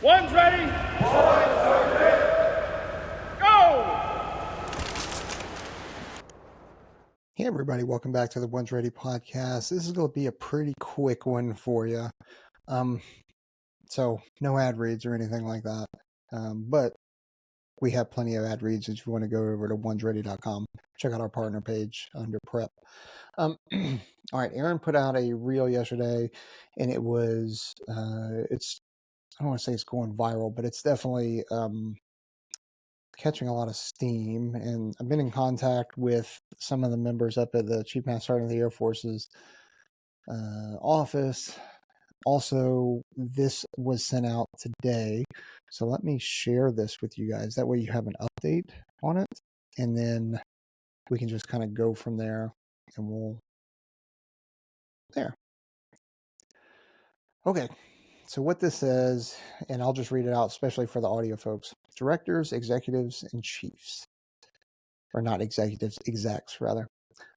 One's ready. One's ready. Go! Hey everybody, welcome back to the One's Ready podcast. This is going to be a pretty quick one for you. So no ad reads or anything like that. But we have plenty of ad reads if you want to go over to onesready.com. Check out our partner page under prep. All right, Aaron put out a reel yesterday, and it was I don't want to say it's going viral, but it's definitely catching a lot of steam. And I've been in contact with some of the members up at the Chief Master Sergeant of the Air Force's office. Also, this was sent out today. So let me share this with you guys. That way you have an update on it. And then we can just kind of go from there, and we'll there. Okay. So what this says, and I'll just read it out, especially for the audio folks. Directors, executives, and chiefs. Or not executives, execs, rather.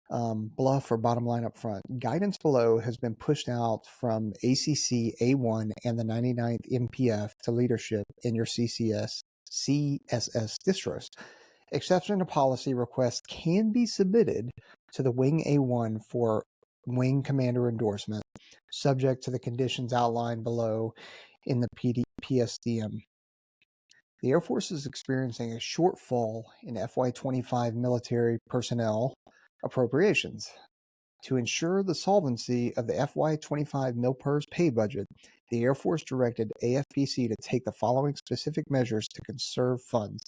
Bluff or bottom line up front. Guidance below has been pushed out from ACC A1 and the 99th MPF to leadership in your CSS distros. Exception to policy requests can be submitted to the Wing A1 for Wing Commander endorsement, subject to the conditions outlined below in the PSDM. The Air Force is experiencing a shortfall in FY25 military personnel appropriations. To ensure the solvency of the FY25 MilPERS pay budget, the Air Force directed AFPC to take the following specific measures to conserve funds.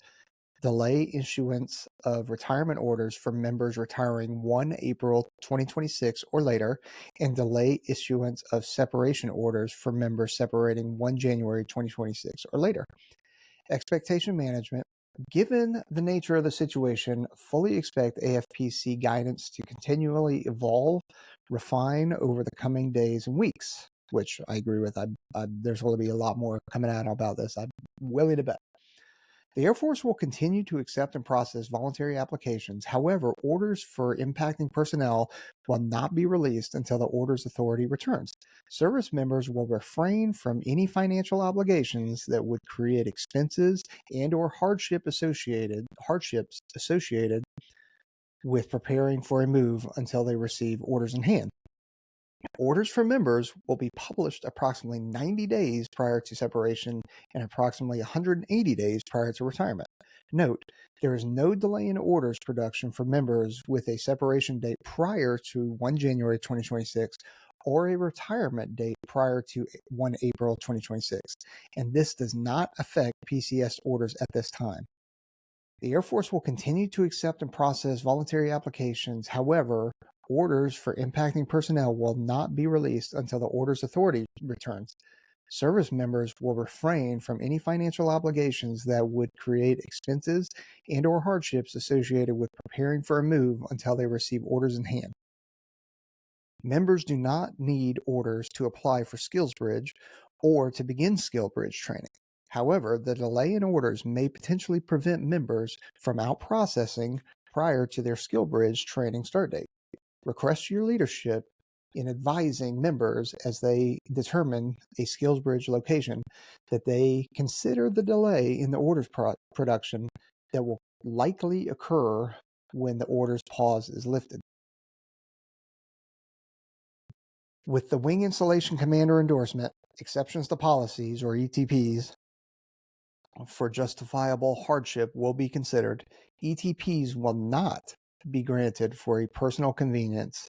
Delay issuance of retirement orders for members retiring 1 April 2026 or later, and delay issuance of separation orders for members separating 1 January 2026 or later. Expectation management. Given the nature of the situation, fully expect AFPC guidance to continually evolve, refine over the coming days and weeks, which I agree with. There's going to be a lot more coming out about this. I'm willing to bet. The Air Force will continue to accept and process voluntary applications. However, orders for impacting personnel will not be released until the orders authority returns. Service members will refrain from any financial obligations that would create expenses and or hardships associated with preparing for a move until they receive orders in hand. Orders for members will be published approximately 90 days prior to separation and approximately 180 days prior to retirement. Note, there is no delay in orders production for members with a separation date prior to 1 January 2026 or a retirement date prior to 1 April 2026, and this does not affect PCS orders at this time. The Air Force will continue to accept and process voluntary applications. However, orders for impacting personnel will not be released until the orders authority returns. Service members will refrain from any financial obligations that would create expenses and or hardships associated with preparing for a move until they receive orders in hand. Members do not need orders to apply for SkillsBridge or to begin SkillBridge training. However, the delay in orders may potentially prevent members from out-processing prior to their SkillBridge training start date. Request your leadership in advising members as they determine a SkillsBridge location that they consider the delay in the orders production that will likely occur when the orders pause is lifted. With the Wing Installation Commander endorsement, exceptions to policies or ETPs for justifiable hardship will be considered. ETPs will not be granted for a personal convenience,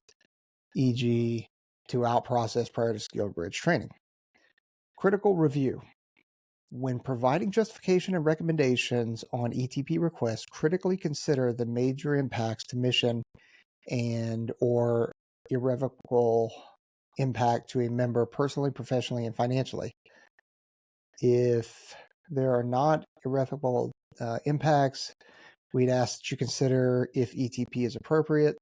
e.g. to out-process prior to SkillsBridge training. Critical review. When providing justification and recommendations on ETP requests, critically consider the major impacts to mission and or irrevocable impact to a member personally, professionally, and financially. If there are not irrevocable impacts, we'd ask that you consider if ETP is appropriate.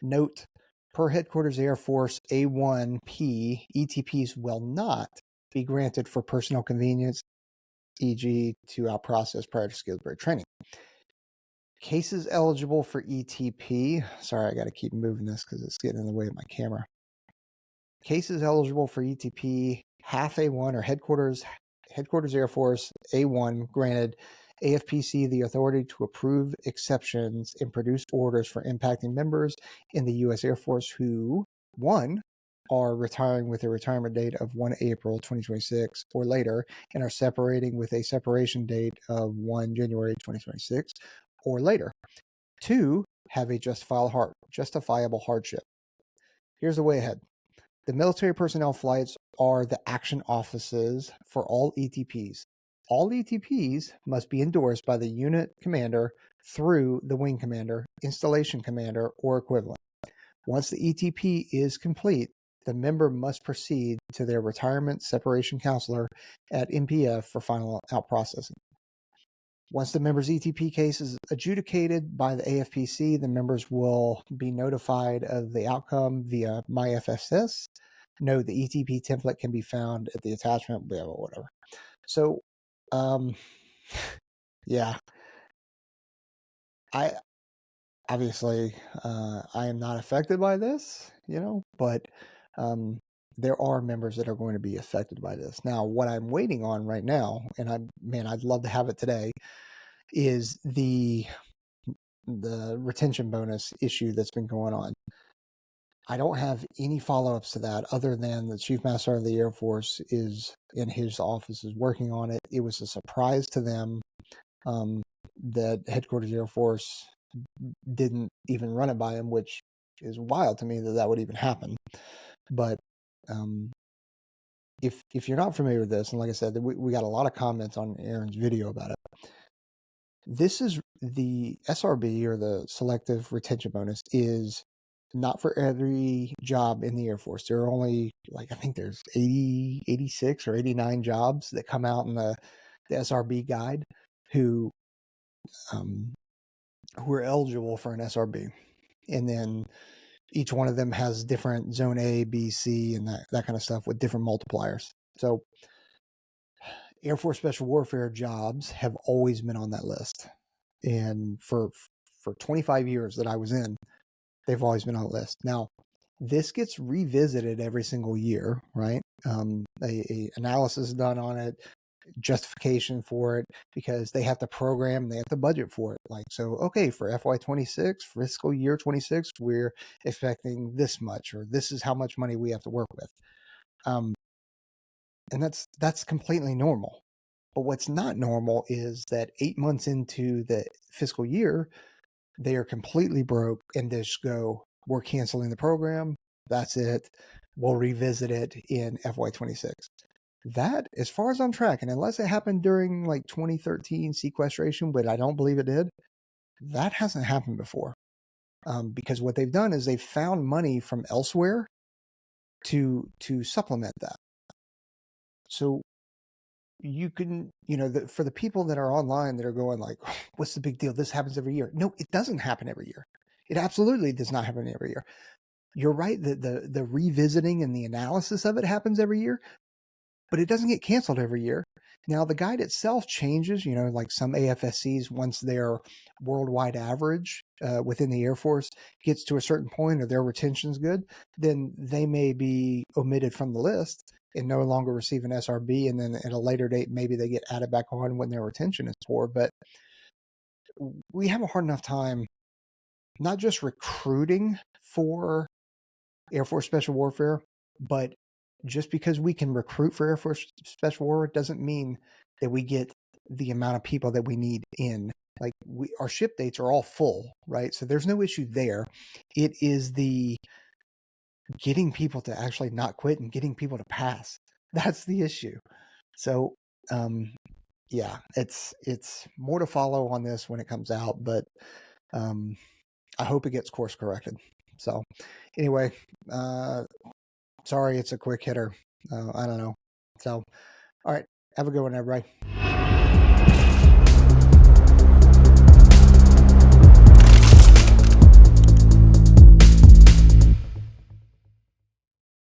Note, per Headquarters Air Force A1P, ETPs will not be granted for personal convenience, e.g. to out-process prior to SkillsBridge training. Cases eligible for ETP. Sorry, I got to keep moving this because it's getting in the way of my camera. Cases eligible for ETP, half A1 or Headquarters Headquarters Air Force A1 granted AFPC the authority to approve exceptions and produce orders for impacting members in the U.S. Air Force who, one, are retiring with a retirement date of 1 April 2026 or later and are separating with a separation date of 1 January 2026 or later. Two, have a justifiable hardship. Here's the way ahead. The military personnel flights are the action offices for all ETPs. All ETPs must be endorsed by the unit commander through the wing commander, installation commander, or equivalent. Once the ETP is complete, the member must proceed to their retirement separation counselor at MPF for final out processing. Once the member's ETP case is adjudicated by the AFPC, the members will be notified of the outcome via MyFSS. Note the ETP template can be found at the attachment, blah, blah, whatever. So, yeah, I obviously I am not affected by this, but there are members that are going to be affected by this. Now, what I'm waiting on right now, and I'd love to have it today, is the retention bonus issue that's been going on. I don't have any follow-ups to that other than the Chief Master of the Air Force is in his office is working on it. It was a surprise to them that Headquarters Air Force didn't even run it by him, which is wild to me that would even happen. But if you're not familiar with this, and like I said, we got a lot of comments on Aaron's video about it. This is the SRB, or the Selective Retention Bonus, is not for every job in the Air Force. There are only, I think there's 86 or 89 jobs that come out in the SRB guide who are eligible for an SRB. And then each one of them has different zone A, B, C, and that kind of stuff with different multipliers. So Air Force Special Warfare jobs have always been on that list. And for 25 years that I was in, they've always been on the list. Now, this gets revisited every single year, right? A analysis is done on it, justification for it, because they have to program, they have to budget for it. So, okay, for FY26, fiscal year 26, we're expecting this much, or this is how much money we have to work with. And that's completely normal. But what's not normal is that 8 months into the fiscal year, they are completely broke and just go, we're canceling the program. That's it. We'll revisit it in FY26. That, as far as I'm tracking, unless it happened during 2013 sequestration, but I don't believe it did, that hasn't happened before. Because what they've done is they've found money from elsewhere to supplement that. So you can, for the people that are online that are going what's the big deal? This happens every year. No, it doesn't happen every year. It absolutely does not happen every year. You're right that the revisiting and the analysis of it happens every year, but it doesn't get canceled every year. Now, the guide itself changes, some AFSCs, once their worldwide average within the Air Force gets to a certain point or their retention's good, then they may be omitted from the list and no longer receive an SRB. And then at a later date, maybe they get added back on when their retention is poor. But we have a hard enough time not just recruiting for Air Force Special Warfare, but just because we can recruit for Air Force Special Warfare doesn't mean that we get the amount of people that we need in. Our ship dates are all full, right? So there's no issue there. It is the getting people to actually not quit and getting people to pass. That's the issue. So, yeah, it's more to follow on this when it comes out, but I hope it gets course corrected. So anyway, sorry, it's a quick hitter. I don't know. So, all right, have a good one, everybody.